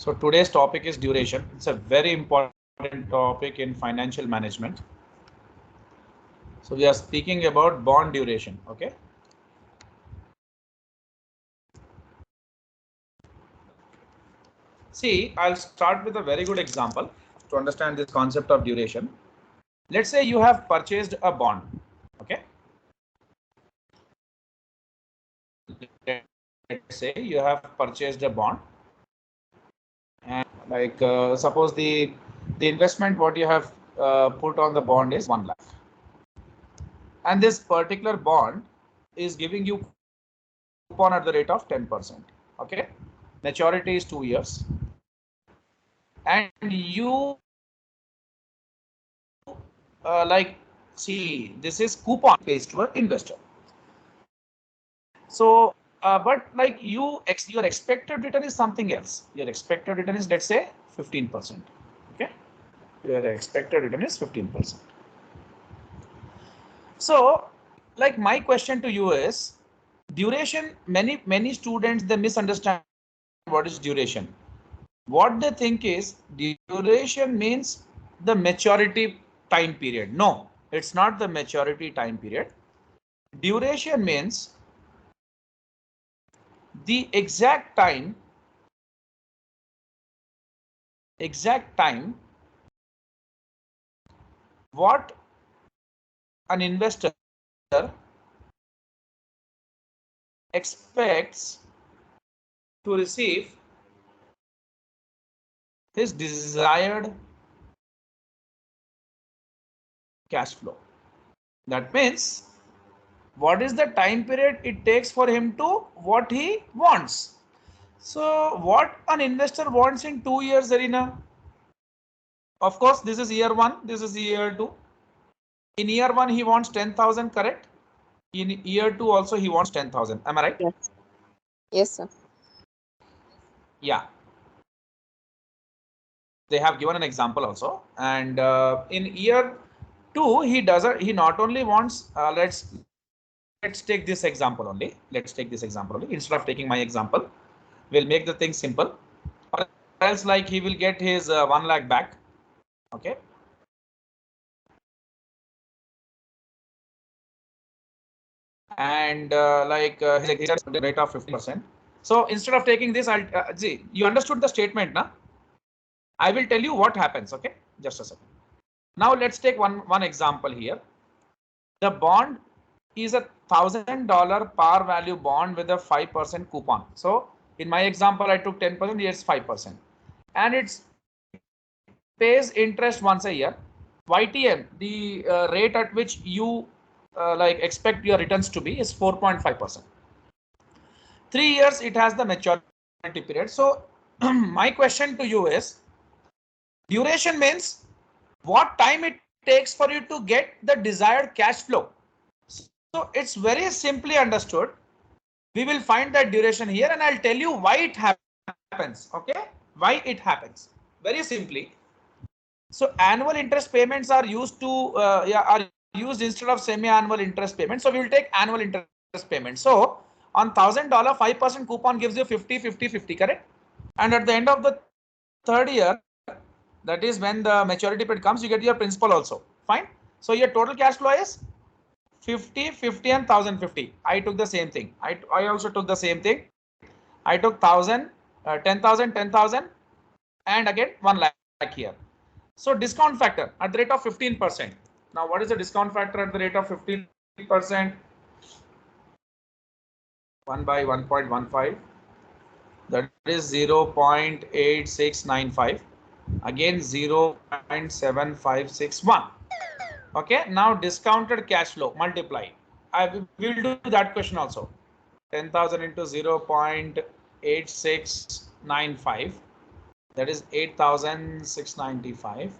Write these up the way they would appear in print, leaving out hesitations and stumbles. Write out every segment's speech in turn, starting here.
So today's topic is duration. It's a very important topic in financial management. So we are speaking about bond duration. Okay. See, I'll start with a very good example to understand this concept of duration. Let's say you have purchased a bond. Okay. Let's say you have purchased a bond, and like suppose the investment what you have put on the bond is 1 lakh, and this particular bond is giving you coupon at the rate of 10%. Okay, maturity is 2 years, and you like see this is coupon pays to an investor. So but like your expected return is something else. Your expected return is, let's say, 15%. Okay, your expected return is 15%. So like my question to you is duration. Many students, they misunderstand what is duration. What they think is duration means the maturity time period. No, it's not the maturity time period. Duration means the exact time what an investor expects to receive his desired cash flow. That means what is the time period it takes for him to what he wants. So what an investor wants in 2 years, Arena? Of course, this is year 1, this is year 2. In year 1, he wants 10,000, correct? In year 2 also he wants 10,000. Am I right? Yes. Yes, sir. Yeah. They have given an example also, and in year 2 he not only wants let's take this example only. Instead of taking my example, we'll make the thing simple. Or else like he will get his 1 lakh back. Okay. And his rate of 50%. So instead of taking this, I'll see, you understood the statement, na? I will tell you what happens. Okay, just a second. Now let's take one example here. The bond is $1,000 par value bond with a 5% coupon. So in my example, I took 10%. Here's 5%, and it pays interest once a year. YTM, the rate at which you expect your returns to be, is 4.5%. 3 years it has the maturity period. So my question to you is, duration means what time it takes for you to get the desired cash flow. So it's very simply understood. We will find that duration here, and I'll tell you why it happens. Okay, why it happens very simply. So annual interest payments are used to are used instead of semi-annual interest payments. So we will take annual interest payment. So on $1,000, 5% coupon gives you 50, 50, 50, correct? And at the end of the 3rd year, that is when the maturity period comes, you get your principal also. Fine. So your total cash flow is 50, 50, and 1,050. I took the same thing. I also took the same thing. I took 1,000, 10,000, 10,000, and again 1 lakh here. So discount factor at the rate of 15%. Now, what is the discount factor at the rate of 15%? 1 by 1.15. That is 0.8695. Again 0.7561. Okay. Now discounted cash flow multiply. I will do that question also. 10,000 into 0.8695. That is 8,695.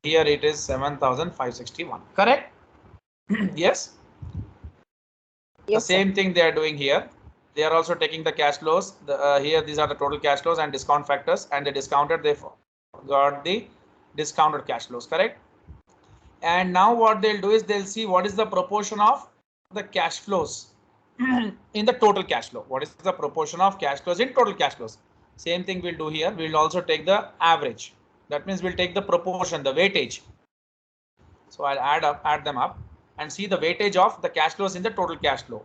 Here it is 7,561. Correct? Yes. The same thing they are doing here. They are also taking the cash flows. Here these are the total cash flows and discount factors, and they discounted. They got the discounted cash flows. Correct? And now what they'll do is they'll see what is the proportion of the cash flows in the total cash flow. What is the proportion of cash flows in total cash flows? Same thing we'll do here. We'll also take the average. That means we'll take the proportion, the weightage. So I'll add them up and see the weightage of the cash flows in the total cash flow.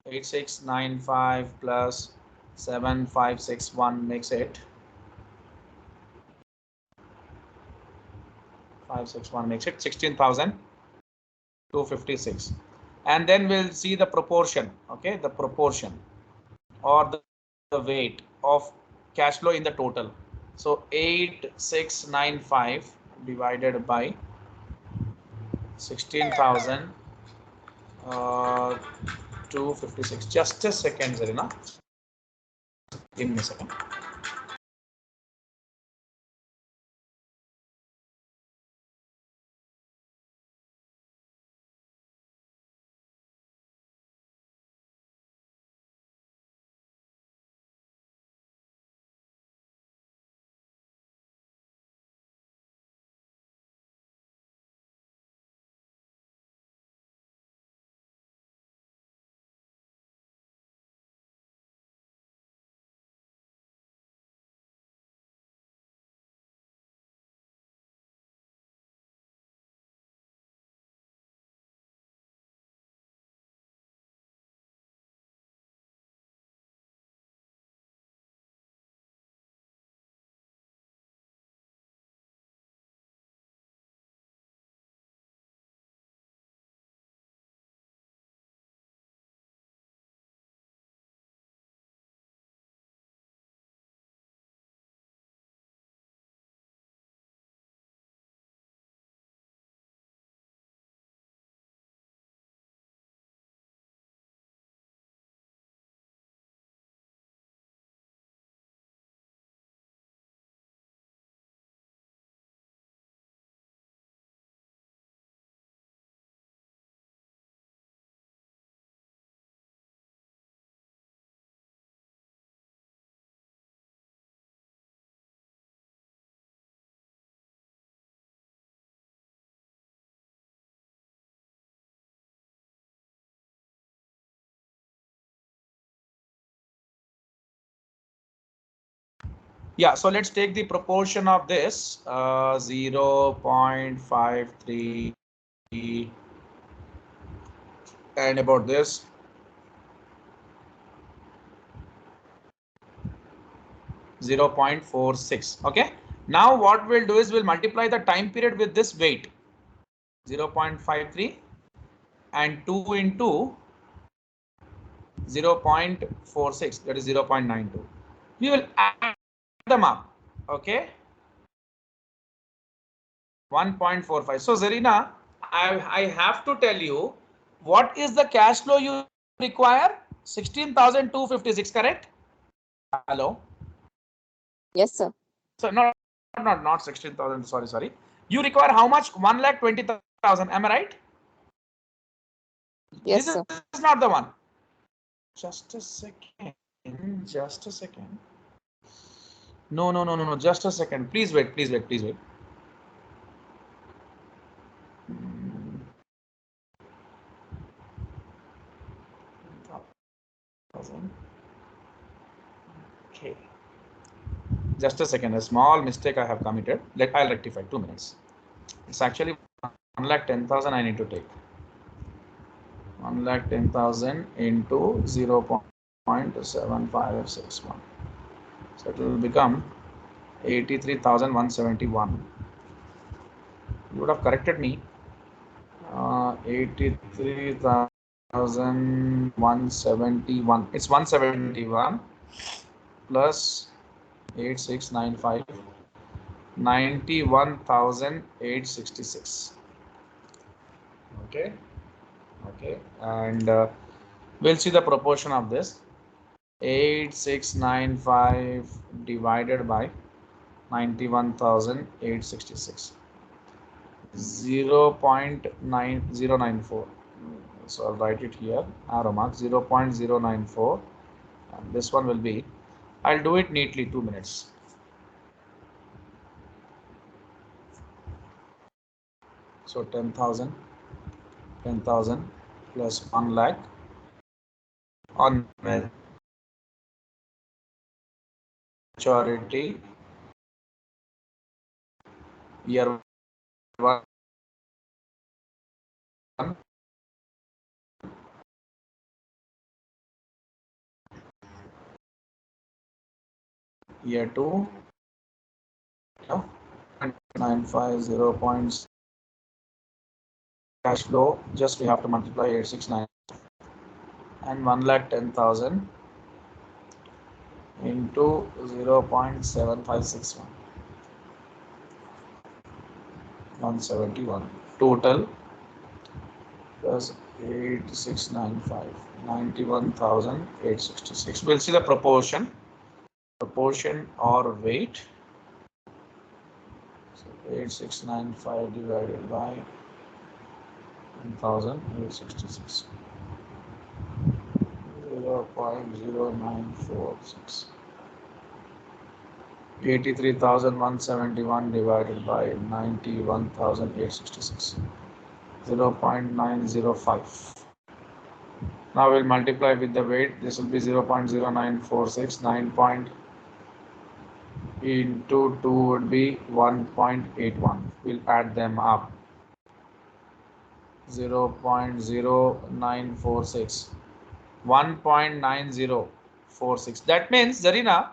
8695 plus 7561 makes it 561 makes it 16,256. And then we'll see the proportion, okay, the proportion or the weight of cash flow in the total. So 8695 divided by 16,256. Just a second, Zarina. Give me a second. Yeah, so let's take the proportion of this 0.53 and about this 0.46. Okay, now what we'll do is we'll multiply the time period with this weight 0.53 and 2 into 0.46, that is 0.92. We will add them up. Okay, 1.45. So Zarina, I have to tell you what is the cash flow you require. 16,256, correct? Hello. Yes, sir. So not 16,000. Sorry. You require how much? 1,20,000. Am I right? Yes, This sir. is not the one. Just a second. No. Just a second. Please wait. Okay. Just a second. A small mistake I have committed. I'll rectify. 2 minutes. It's actually 1,10,000 I need to take. 1,10,000 into 0.7561. So it will become 83,171. You would have corrected me. 83,171. It's 171 plus 8695. 91,866. Okay. And we'll see the proportion of this. 8695 divided by 91,866. 0.9094. So I'll write it here, arrow mark 0.094, and this one will be, I'll do it neatly, 2 minutes. So 10,000 plus 1 lakh on maturity year 1, year 2, 950 points cash flow, just we have to multiply 869 and 1,10,000 into 0.7561, 171 total plus 8695, 91,866. We'll see the proportion or weight. So 8695 divided by 1,866. 0.0946. 83,171 divided by 91,866. 0.905. Now we'll multiply with the weight. This will be 0.0946. 9 into 2 would be 1.81. We'll add them up. 0.0946. 1.9046. That means, Zarina,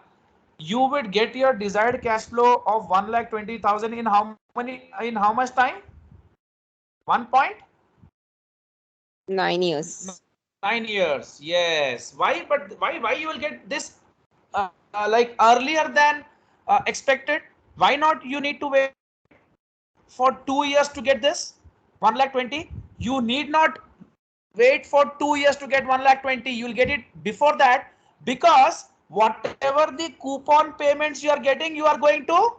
you would get your desired cash flow of 1,20,000 in how much time? 9 years. 9 years. Yes. Why? But why you will get this like earlier than expected? Why not? You need to wait for 2 years to get this 1,20,000. You need not wait for 2 years to get 1,20,000. You will get it before that, because whatever the coupon payments you are getting, you are going to,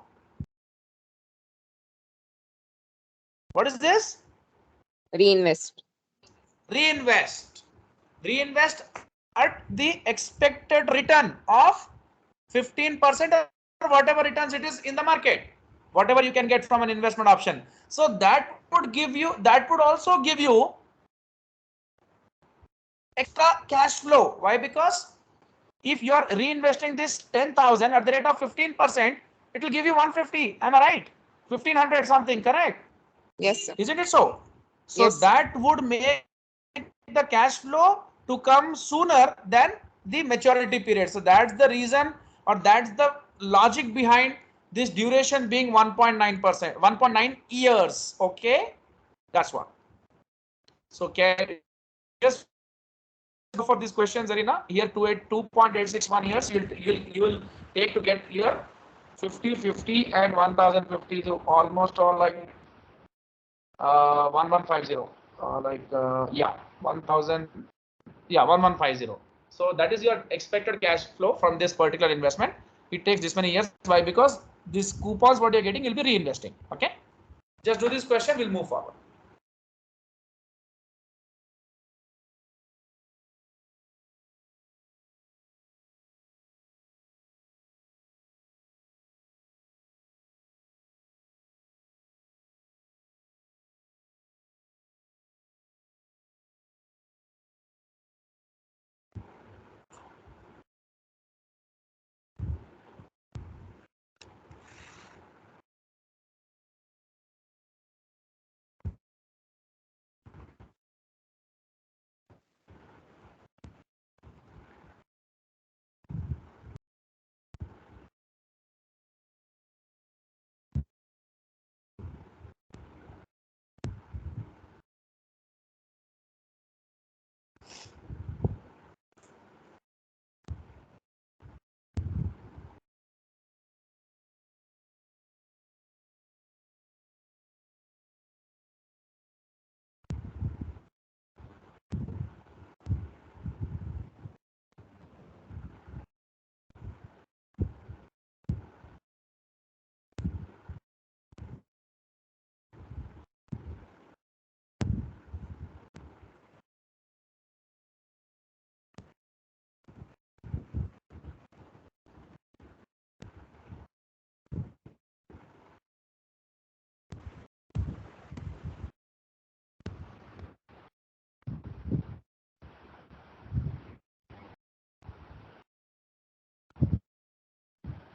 what is this? Reinvest. Reinvest at the expected return of 15% or whatever returns it is in the market, whatever you can get from an investment option. So that would also give you extra cash flow. Why? Because if you are reinvesting this 10,000 at the rate of 15%, it will give you 150. Am I right? 1,500 something, correct? Yes, sir. Isn't it so? So Yes, that would make the cash flow to come sooner than the maturity period. So that's the reason, or that's the logic behind this duration being 1.9%, 1.9 years. Okay, that's what. So can just go for these questions, Arena. Here 2.861 years you will take to get here 50, 50 and 1,050. So almost all like 1150. Yeah, 1,000. Yeah, 1150. So that is your expected cash flow from this particular investment. It takes this many years. Why? Because these coupons what you're getting, you'll be reinvesting. Okay, just do this question, we'll move forward.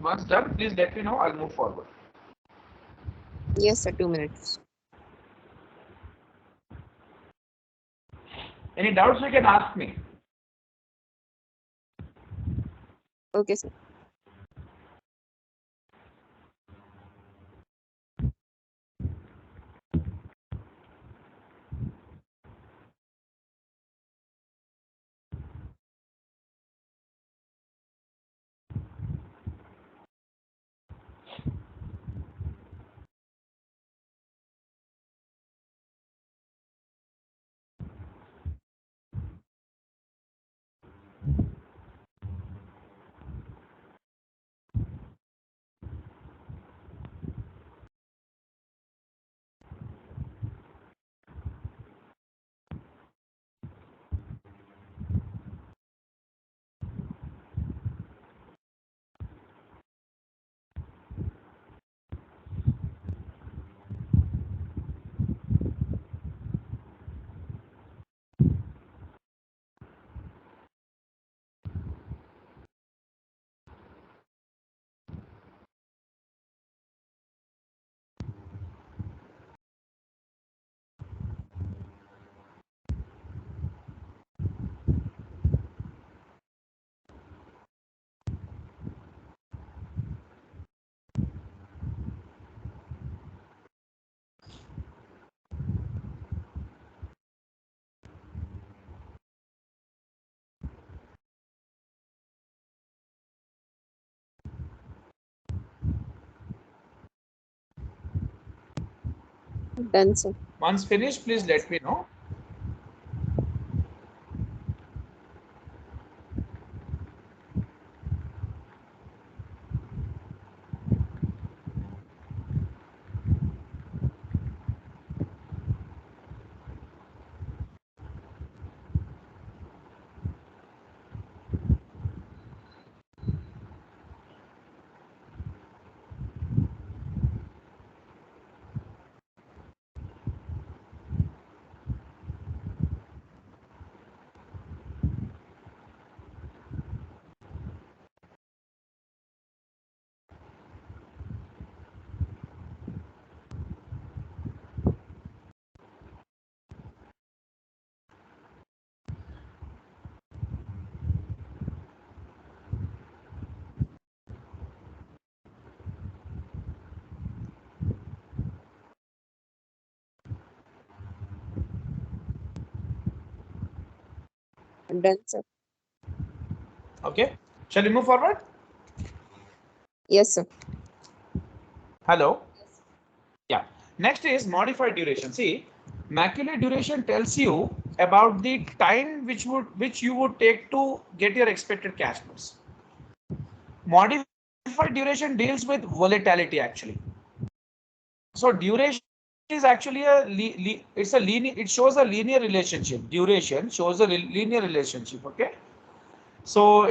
Once done, please let me know. I'll move forward. Yes, sir. 2 minutes. Any doubts you can ask me. Okay, sir. Done, sir. Once finished, please let me know. Done, sir. Okay. Shall we move forward? Yes, sir. Hello. Yeah. Next is modified duration. See, maculate duration tells you about the time which you would take to get your expected cash flows. Modified duration deals with volatility actually. So duration is actually it's a linear. It shows a linear relationship. Duration shows a linear relationship. Okay. So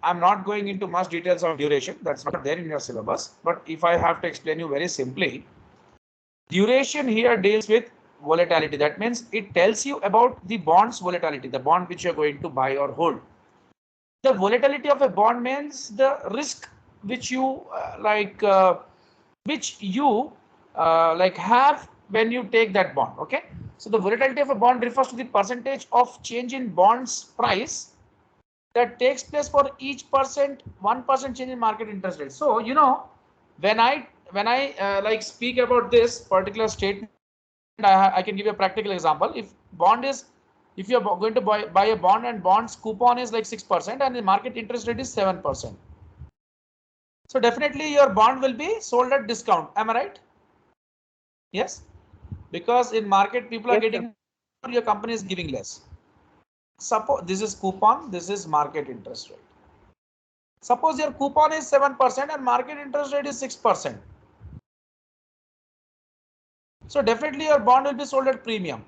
I'm not going into much details on duration. That's not there in your syllabus. But if I have to explain you very simply, duration here deals with volatility. That means it tells you about the bond's volatility, the bond which you're going to buy or hold. The volatility of a bond means the risk which you have when you take that bond. Okay. So the volatility of a bond refers to the percentage of change in bond's price that takes place for each 1% change in market interest rate. So when I speak about this particular statement, I can give you a practical example. If you're going to buy a bond and bond's coupon is like 6% and the market interest rate is 7%. So definitely your bond will be sold at discount. Am I right? Yes, because in market people are getting more, your company is giving less. Suppose this is coupon, this is market interest rate. Suppose your coupon is 7% and market interest rate is 6%. So definitely your bond will be sold at premium.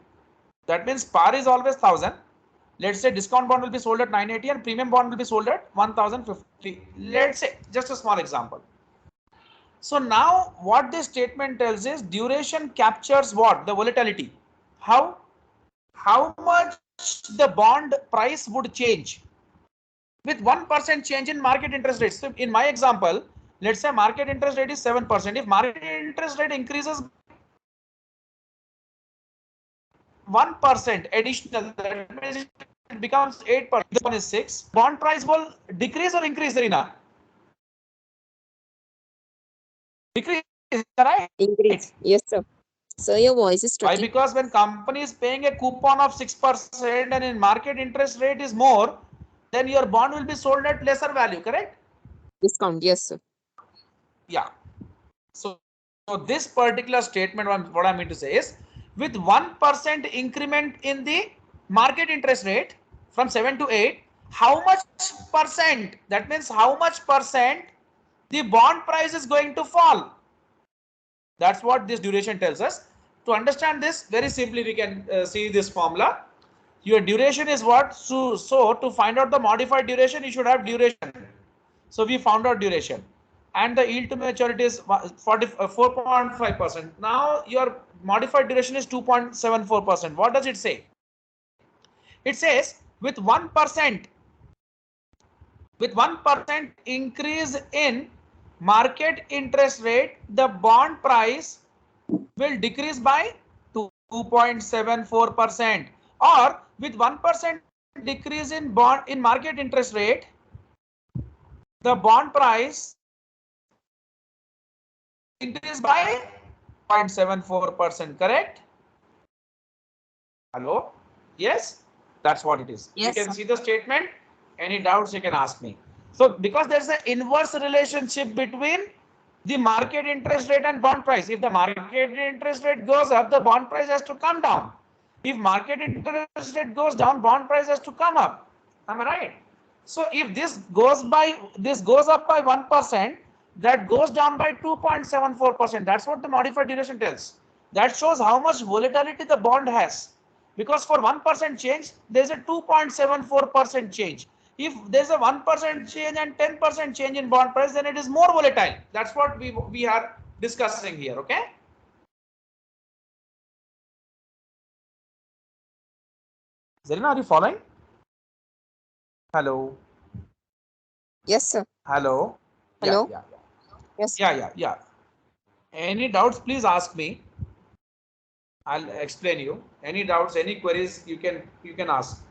That means par is always 1000. Let's say discount bond will be sold at 980 and premium bond will be sold at 1050. Let's say just a small example. So now what this statement tells is duration captures what? The volatility. How much the bond price would change with 1% change in market interest rates. So in my example, let's say market interest rate is 7%. If market interest rate increases 1% additional, that means it becomes 8%. This one is 6. Bond price will decrease or increase, Rina? Decrease, right? Increase. Yes, sir. So your voice is Why? touching. Because when company is paying a coupon of 6% and in market interest rate is more, then your bond will be sold at lesser value, correct? Discount. Yes, sir. Yeah. So this particular statement, what I mean to say is, with 1% increment in the market interest rate from 7 to 8, how much percent? That means how much percent the bond price is going to fall. That's what this duration tells us. To understand this, very simply, we can see this formula. Your duration is what? So to find out the modified duration, you should have duration. So we found out duration. And the yield to maturity is 4.5%. Now your modified duration is 2.74%. What does it say? It says with 1% increase in market interest rate, the bond price will decrease by 2.74%, or with 1% decrease in market interest rate, the bond price increase by 0.74%, correct? Hello? Yes, that's what it is. Yes, You can sir. see the statement. Any doubts you can ask me. So because there's an inverse relationship between the market interest rate and bond price. If the market interest rate goes up, the bond price has to come down. If market interest rate goes down, bond price has to come up. Am I right? So if this goes up by 1%, that goes down by 2.74%. That's what the modified duration tells. That shows how much volatility the bond has. Because for 1% change, there's a 2.74% change. If there's a 1% change and 10% change in bond price, then it is more volatile. That's what we are discussing here. Okay. Zarina, are you following? Hello. Yes, sir. Hello. Hello. Yeah. Yes. Yeah. Any doubts, please ask me. I'll explain you. Any doubts, any queries, you can ask.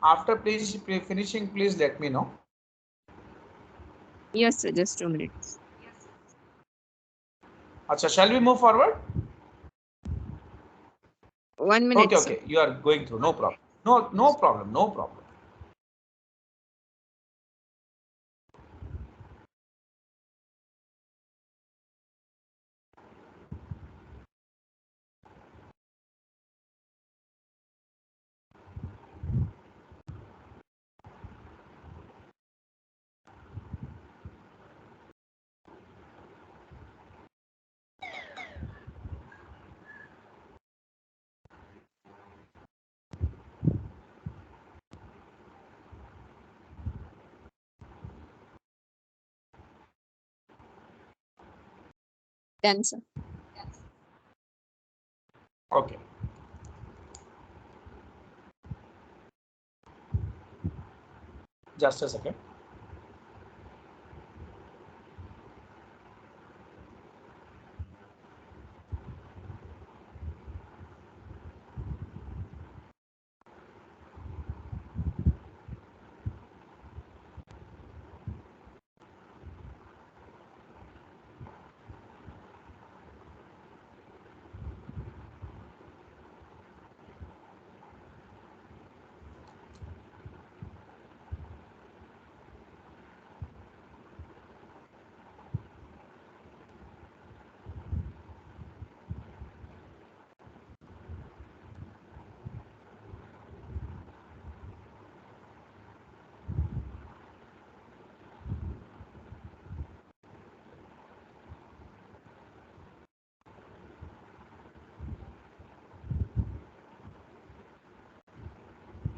After please finishing, please let me know. Yes, sir. Just 2 minutes. Acha, shall we move forward? 1 minute, sir. Okay. You are going through. No problem. No problem. Done, sir. Okay. Just a second.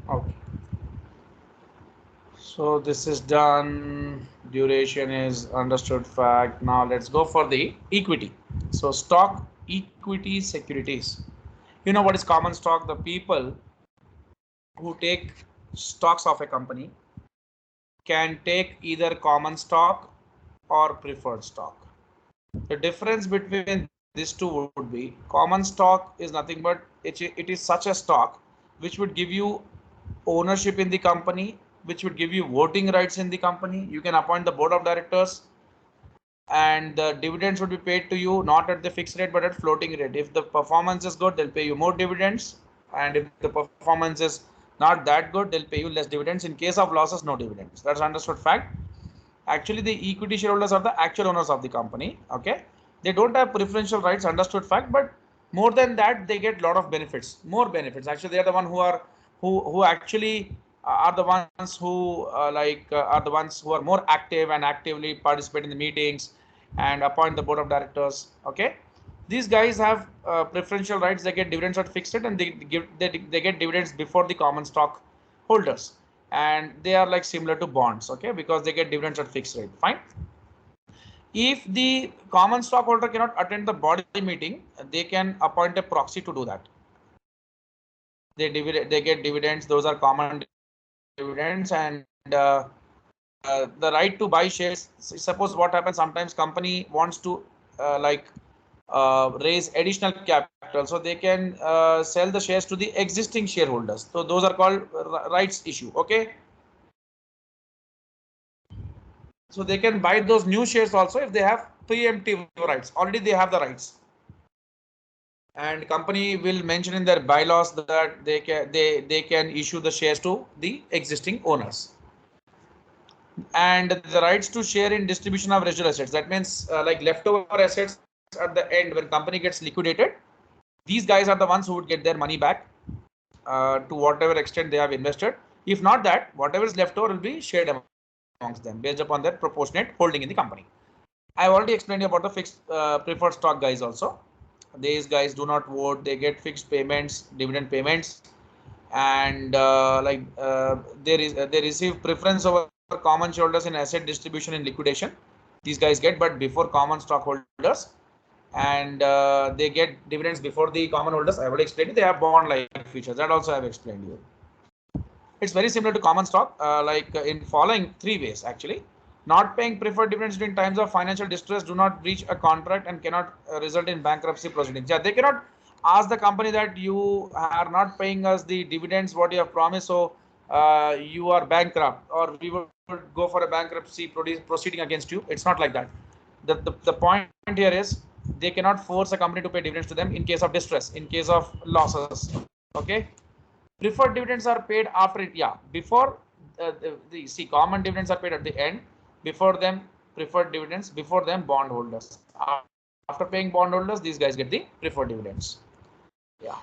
Okay. So this is done. Duration is understood fact. Now let's go for the equity. So stock, equity, securities. You know what is common stock? The people who take stocks of a company can take either common stock or preferred stock. The difference between these two would be common stock is nothing but it is such a stock which would give you ownership in the company, which would give you voting rights in the company. You can appoint the board of directors, and the dividends would be paid to you not at the fixed rate but at floating rate. If the performance is good, they'll pay you more dividends, and if the performance is not that good, they'll pay you less dividends. In case of losses, no dividends. That's understood fact. Actually, the equity shareholders are the actual owners of the company. Okay, they don't have preferential rights, understood fact, but more than that, they get a lot of benefits, more benefits. Actually, they are the one who are who actually are the ones who are the ones who are more active and actively participate in the meetings and appoint the board of directors. Okay, these guys have preferential rights. They get dividends at fixed rate, and they get dividends before the common stock holders, and they are like similar to bonds. Okay, because they get dividends at fixed rate. Fine. If the common stockholder cannot attend the body meeting, they can appoint a proxy to do that. They get dividends. Those are common dividends, and the right to buy shares. Suppose what happens, sometimes company wants to raise additional capital, so they can sell the shares to the existing shareholders. So those are called rights issue. Okay, so they can buy those new shares also if they have preemptive rights. Already they have the rights, and company will mention in their bylaws that they can issue the shares to the existing owners. And the rights to share in distribution of residual assets. That means like leftover assets at the end when company gets liquidated, these guys are the ones who would get their money back to whatever extent they have invested. If not that, whatever is left over will be shared amongst them based upon their proportionate holding in the company. I've already explained you about the fixed preferred stock guys also. These guys do not vote, they get fixed payments, dividend payments, and they receive preference over common shareholders in asset distribution in liquidation. These guys get, but before common stockholders, and they get dividends before the common holders. I already explained it. They have bond like features, that also I have explained you. It's very similar to common stock, in following three ways actually. Not paying preferred dividends during times of financial distress do not breach a contract and cannot result in bankruptcy proceedings. Yeah, they cannot ask the company that you are not paying us the dividends what you have promised, so you are bankrupt, or we would go for a bankruptcy proceeding against you. It's not like that. The point here is they cannot force a company to pay dividends to them in case of distress, in case of losses. Okay, preferred dividends are paid after it. Yeah, before see, common dividends are paid at the end. Before them, preferred dividends. Before them, bondholders. After paying bondholders, these guys get the preferred dividends. Yeah.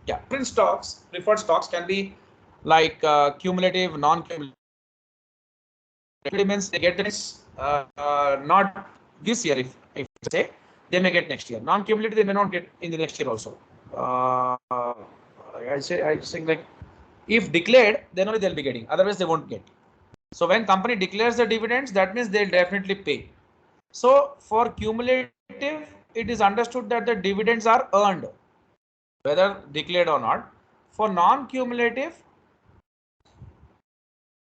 Yeah, different stocks, preferred stocks can be like cumulative, non-cumulative. Means they get the not this year, if say, they may get next year. Non-cumulative, they may not get in the next year also. I think like if declared, then only they'll be getting. Otherwise, they won't get. So when company declares the dividends, that means they'll definitely pay. So for cumulative, it is understood that the dividends are earned, whether declared or not. For non-cumulative,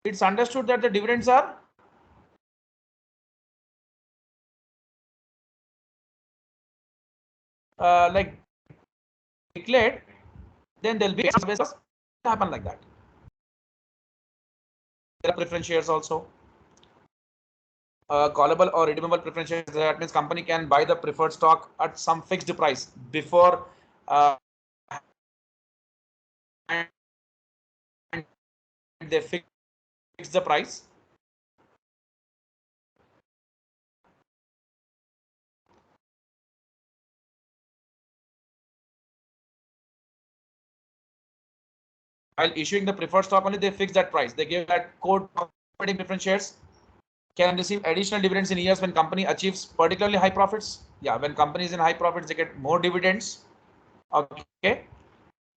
it's understood that the dividends are like declared, then they'll be happen like that. There are preference shares also. Callable or redeemable preference shares. That means company can buy the preferred stock at some fixed price before they fix the price. While issuing the preferred stock only, they fix that price. They give that code operating preference shares. can receive additional dividends in years when company achieves particularly high profits. Yeah, when company is in high profits, they get more dividends. Okay.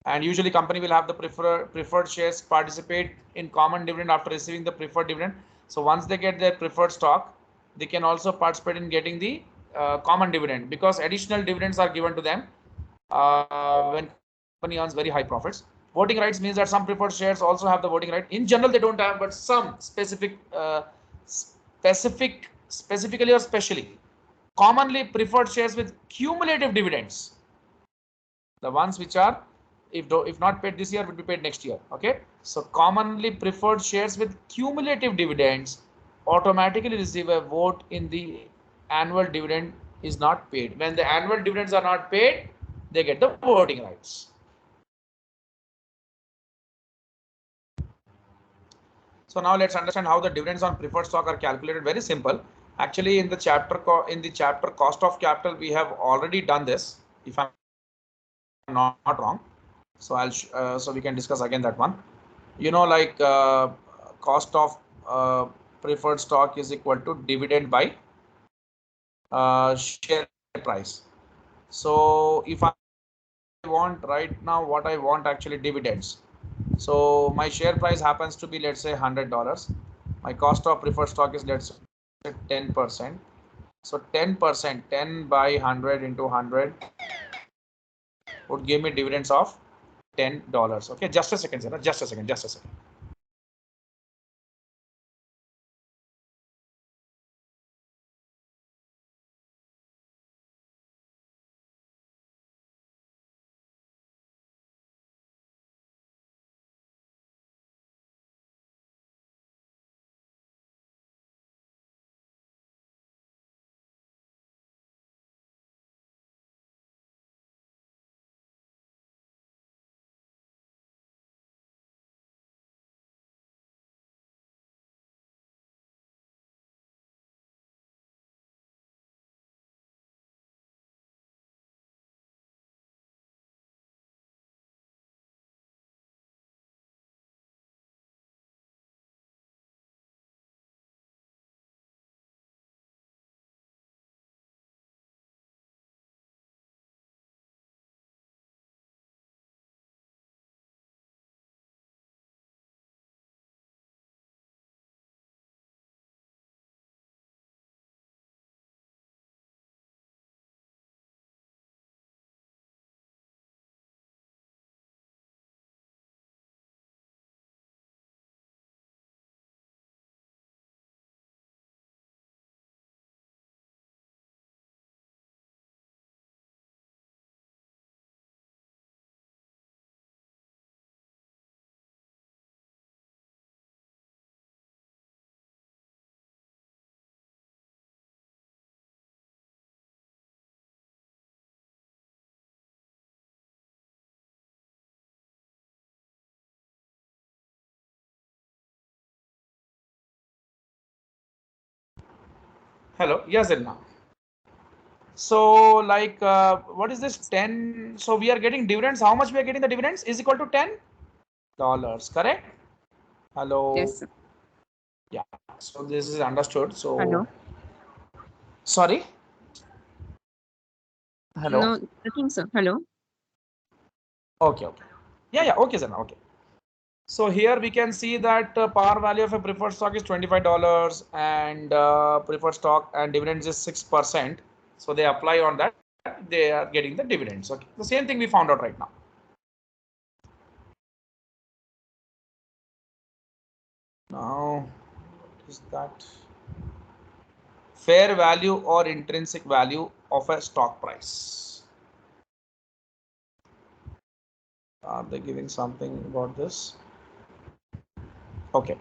And usually company will have the preferred shares participate in common dividend after receiving the preferred dividend. So once they get their preferred stock, they can also participate in getting the common dividend, because additional dividends are given to them when company earns very high profits. Voting rights means that some preferred shares also have the voting right. In general, they don't have, but some specifically or specially, commonly preferred shares with cumulative dividends, the ones which are, if not paid this year, will be paid next year. Okay, so commonly preferred shares with cumulative dividends automatically receive a vote in the annual dividend is not paid. When the annual dividends are not paid, they get the voting rights. So now let's understand how the dividends on preferred stock are calculated. Very simple. Actually, in the chapter cost of capital, we have already done this, if I'm not wrong. So so we can discuss again that one. You know, like cost of preferred stock is equal to dividend by share price. So if I want right now, what I want actually dividends. So my share price happens to be, let's say, $100. My cost of preferred stock is, let's say, 10%. So 10%, 10 by 100 into 100 would give me dividends of $10. Okay, just a second, sir. Just a second. Hello. Yes, Edna. So like, what is this 10? So we are getting dividends. How much we are getting the dividends is equal to $10, correct? Hello. Yes, sir. Yeah. So this is understood. So Hello. sorry. Hello. No, nothing, sir. Hello. Okay. Yeah. Okay, Zena. Okay. So here we can see that par value of a preferred stock is $25 and preferred stock and dividends is 6%. So they apply on that. They are getting the dividends. Okay. The same thing we found out right now. Now, what is that? Fair value or intrinsic value of a stock price. Are they giving something about this? Okay.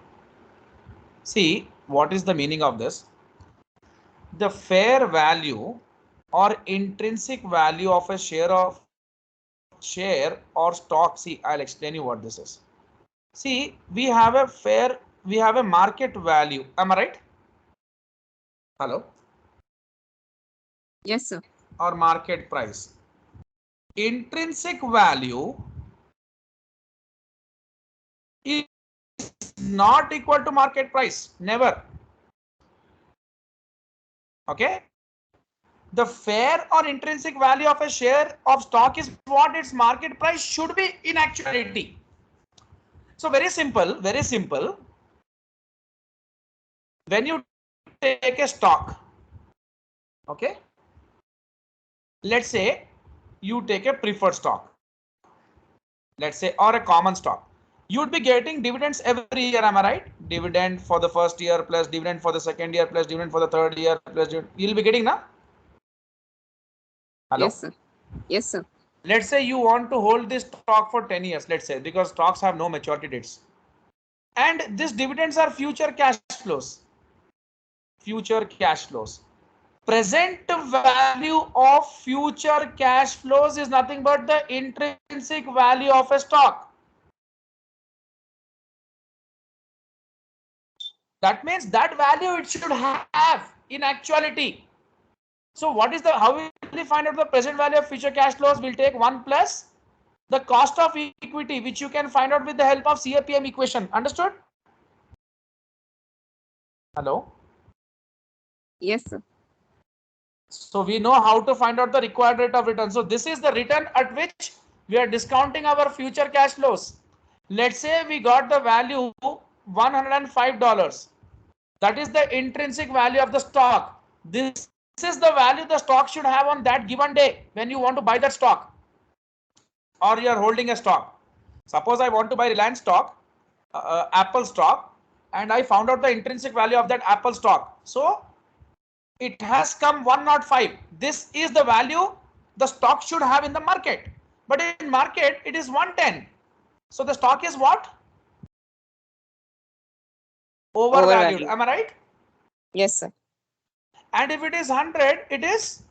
See, what is the meaning of this? The fair value or intrinsic value of a share or stock. See, I'll explain you what this is. See, we have a market value. Am I right? Hello? Yes, sir. Or market price. Intrinsic value is not equal to market price. Never. Okay. The fair or intrinsic value of a share of stock is what its market price should be in actuality. So very simple, very simple. When you take a stock, okay, let's say you take a preferred stock, let's say, or a common stock, you'd be getting dividends every year. Am I right? Dividend for the first year plus dividend for the second year plus dividend for the third year plus dividend. You'll be getting now. Hello. Yes, sir. Yes, sir. Let's say you want to hold this stock for 10 years, let's say, because stocks have no maturity dates. And these dividends are future cash flows. Future cash flows. Present value of future cash flows is nothing but the intrinsic value of a stock. That means that value it should have in actuality. So what is the, how will we find out the present value of future cash flows? We'll take 1 plus the cost of equity, which you can find out with the help of CAPM equation. Understood? Hello? Yes, sir. So we know how to find out the required rate of return. So this is the return at which we are discounting our future cash flows. Let's say we got the value $105. That is the intrinsic value of the stock. This is the value the stock should have on that given day when you want to buy that stock or you are holding a stock. Suppose I want to buy Reliance stock, Apple stock, and I found out the intrinsic value of that Apple stock. So it has come 105. This is the value the stock should have in the market. But in market, it is 110. So the stock is what? Overvalued. Am I right? Yes, sir. And if it is 100, it is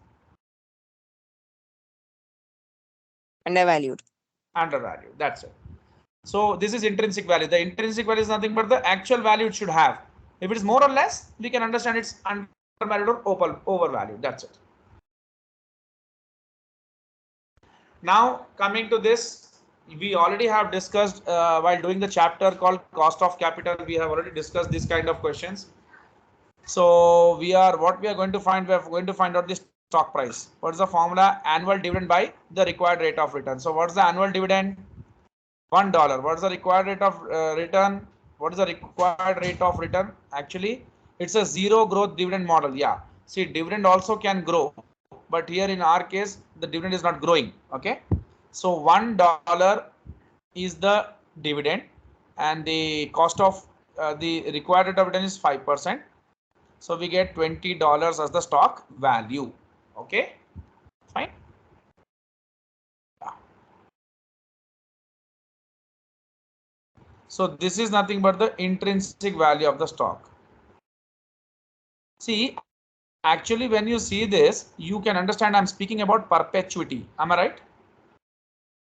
Undervalued. undervalued. That's it. So this is intrinsic value. The intrinsic value is nothing but the actual value it should have. If it is more or less, we can understand it's undervalued or overvalued. That's it. Now coming to this, we already have discussed while doing the chapter called cost of capital. We have already discussed this kind of questions. So what we are going to find, we are going to find out the stock price. What is the formula? Annual dividend by the required rate of return. So what is the annual dividend? $1. What is the required rate of return? What is the required rate of return? Actually, it's a zero growth dividend model. Yeah. See, dividend also can grow, but here in our case, the dividend is not growing. Okay. So $1 is the dividend, and the cost of the required rate of return is 5%. So we get $20 as the stock value. Okay. Fine. So this is nothing but the intrinsic value of the stock. See, actually, when you see this, you can understand I'm speaking about perpetuity. Am I right?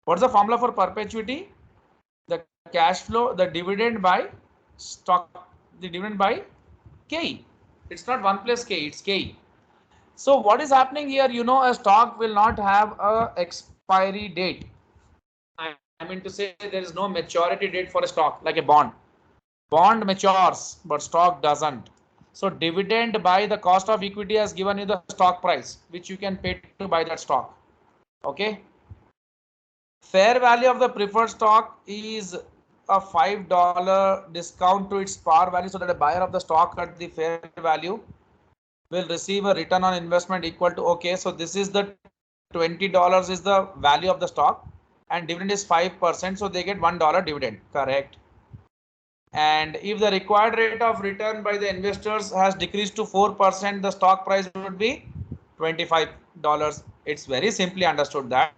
What's the formula for perpetuity? The cash flow, the dividend by stock, the dividend by K. It's not 1 plus K, it's K. So what is happening here? You know, a stock will not have a expiry date. I mean to say there is no maturity date for a stock like a bond. Bond matures, but stock doesn't. So dividend by the cost of equity has given you the stock price, which you can pay to buy that stock. Okay. Fair value of the preferred stock is a $5 discount to its par value, so that a buyer of the stock at the fair value will receive a return on investment equal to, okay, so this is the $20 is the value of the stock and dividend is 5%, so they get $1 dividend. Correct. And if the required rate of return by the investors has decreased to 4%, the stock price would be $25. It's very simply understood that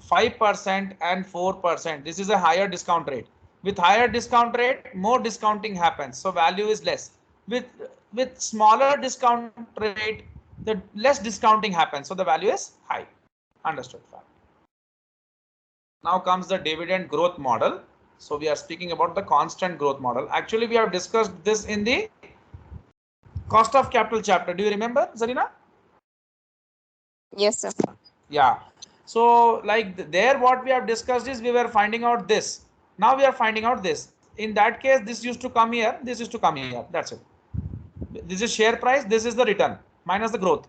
5% and 4%, this is a higher discount rate. With higher discount rate, more discounting happens, so value is less. With smaller discount rate, the less discounting happens, so the value is high. Understood. Now comes the dividend growth model. So we are speaking about the constant growth model. Actually, we have discussed this in the cost of capital chapter. Do you remember, Zarina? Yes, sir. Yeah. So like there, what we have discussed is we were finding out this. Now we are finding out this. In that case, this used to come here. This used to come here. That's it. This is share price. This is the return. minus the growth.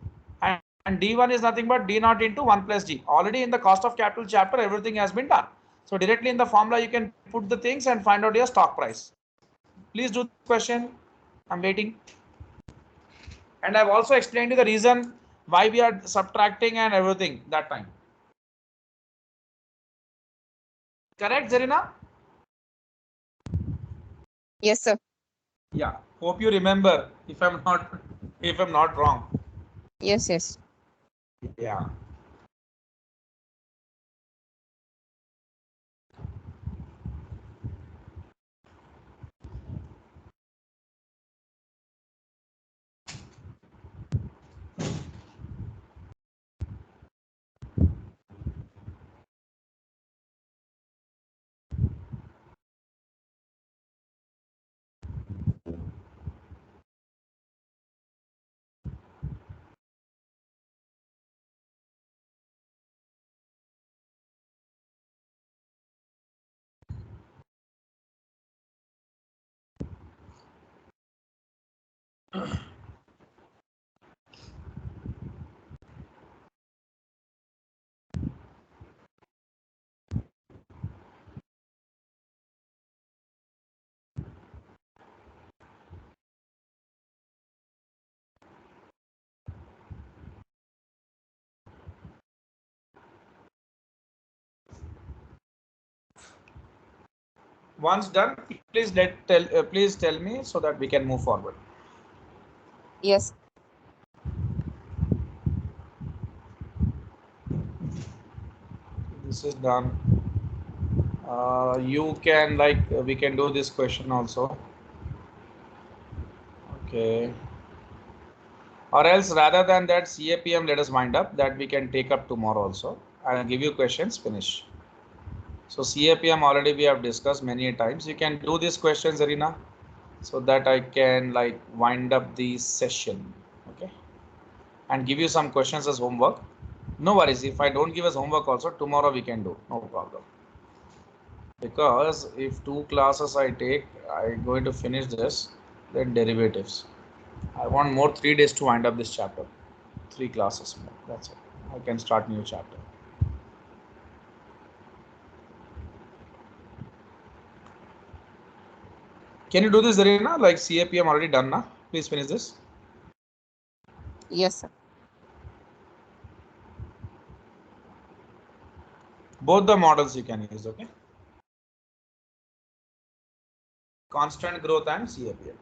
And D1 is nothing but D naught into 1 plus G. Already in the cost of capital chapter, everything has been done. So directly in the formula, you can put the things and find out your stock price. Please do this question. I'm waiting. And I've also explained you the reason why we are subtracting and everything that time. Correct, Zarina? Yes, sir. Yeah. Hope you remember if I'm not wrong. Yes, yes. Yeah. Once done, please tell me so that we can move forward. Yes. This is done. You can we can do this question also. Okay. Or else rather than that CAPM, let us wind up that we can take up tomorrow also. I'll give you questions, finish. So CAPM already we have discussed many times. You can do these questions, Arena, so that I can wind up the session. Okay. And give you some questions as homework. No worries. If I don't give us homework also, tomorrow we can do. No problem. Because if 2 classes I take, I'm going to finish this, then derivatives. I want more 3 days to wind up this chapter. 3 classes more. That's it. I can start new chapter. Can you do this, Zarina? Like CAPM already done now. Please finish this. Yes, sir. Both the models you can use, okay? Constant growth and CAPM.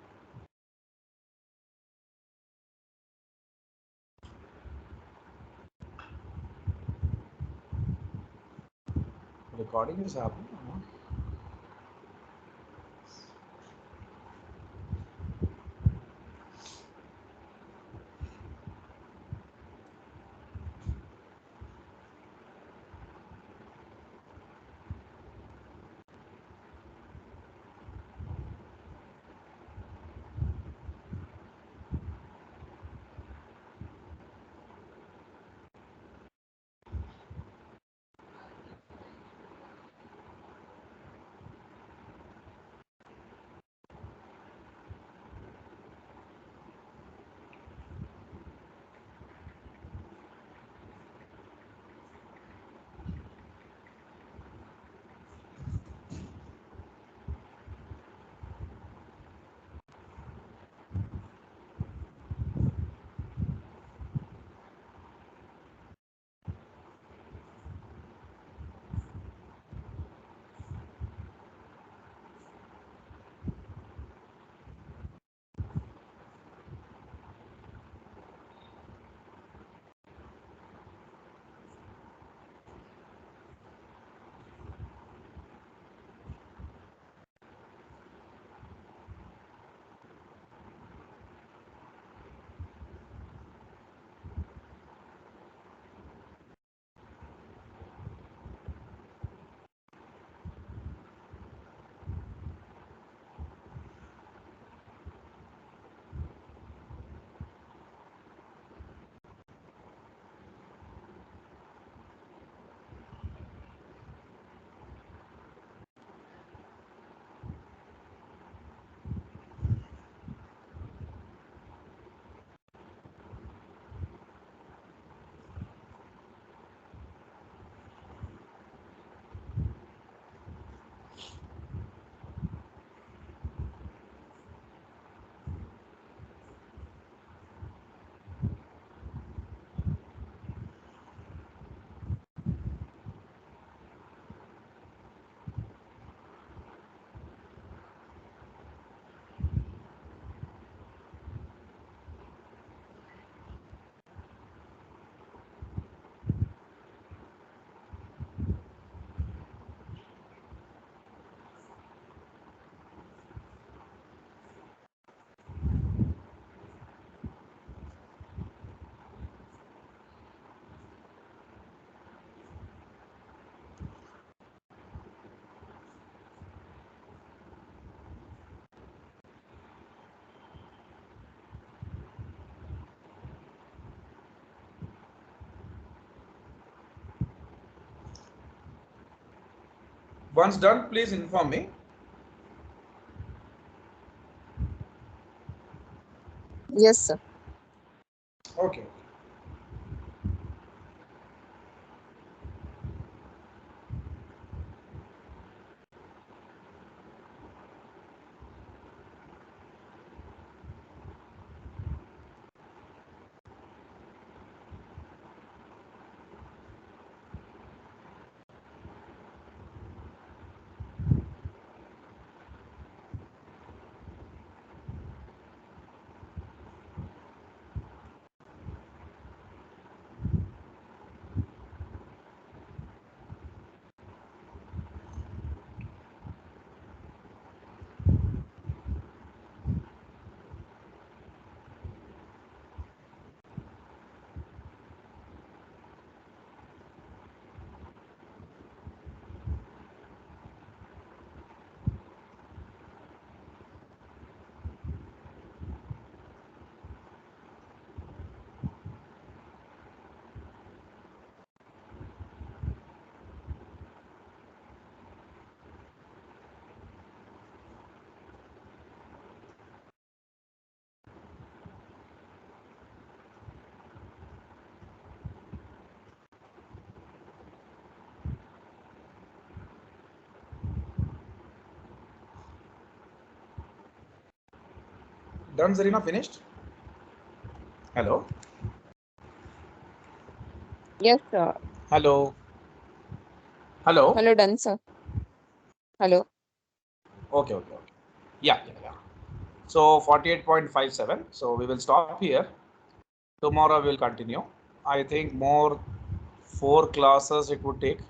Recording is happening. Once done, please inform me. Yes, sir. Okay. Done, Zarina? Finished? Hello? Yes, sir. Hello? Hello? Hello, done, sir. Hello. Okay, okay, okay. Yeah. So 48.57. So we will stop here. Tomorrow we'll continue. I think more 4 classes it would take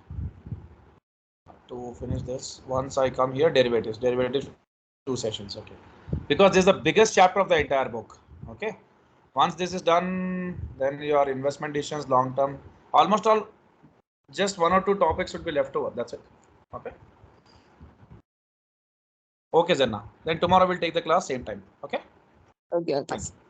to finish this. Once I come here, derivatives 2 sessions. Okay. Because this is the biggest chapter of the entire book. Okay. Once this is done, then your investment decisions long term, almost all, just 1 or 2 topics would be left over. That's it. Okay. Okay, Zenna. Then tomorrow we'll take the class same time. Okay. Okay, okay. Thank you.